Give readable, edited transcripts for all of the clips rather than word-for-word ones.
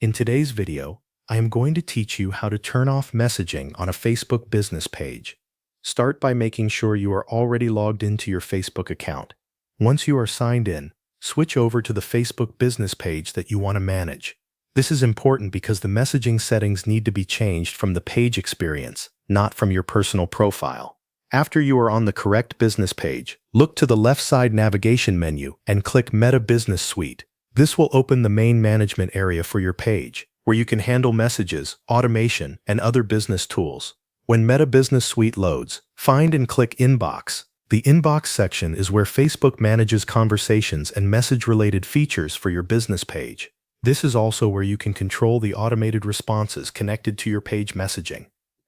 In today's video, I am going to teach you how to turn off messaging on a Facebook business page. Start by making sure you are already logged into your Facebook account. Once you are signed in, switch over to the Facebook business page that you want to manage. This is important because the messaging settings need to be changed from the page experience, not from your personal profile. After you are on the correct business page, look to the left side navigation menu and click Meta Business Suite. This will open the main management area for your page, where you can handle messages, automation, and other business tools. When Meta Business Suite loads, find and click Inbox. The Inbox section is where Facebook manages conversations and message-related features for your business page. This is also where you can control the automated responses connected to your page messaging.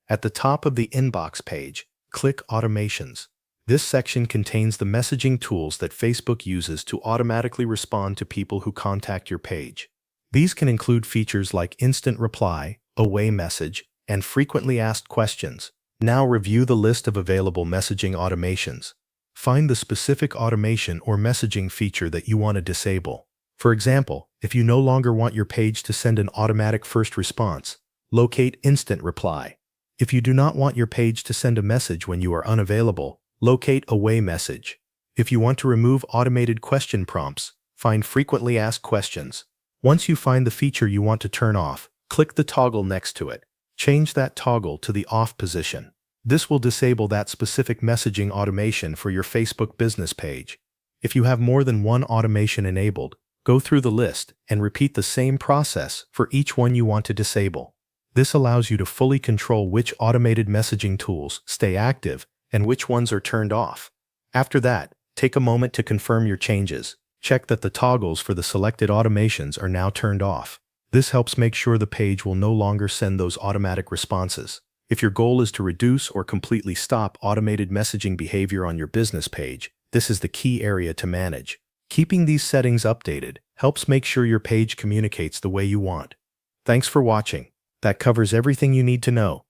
At the top of the Inbox page, click Automations. This section contains the messaging tools that Facebook uses to automatically respond to people who contact your page. These can include features like instant reply, away message, and frequently asked questions. Now review the list of available messaging automations. Find the specific automation or messaging feature that you want to disable. For example, if you no longer want your page to send an automatic first response, locate Instant Reply. If you do not want your page to send a message when you are unavailable, locate Away Message. If you want to remove automated question prompts, find Frequently Asked Questions. Once you find the feature you want to turn off, click the toggle next to it. Change that toggle to the off position. This will disable that specific messaging automation for your Facebook business page. If you have more than one automation enabled, go through the list and repeat the same process for each one you want to disable. This allows you to fully control which automated messaging tools stay active and which ones are turned off. After that, take a moment to confirm your changes. Check that the toggles for the selected automations are now turned off. This helps make sure the page will no longer send those automatic responses. If your goal is to reduce or completely stop automated messaging behavior on your business page, this is the key area to manage. Keeping these settings updated helps make sure your page communicates the way you want. Thanks for watching. That covers everything you need to know.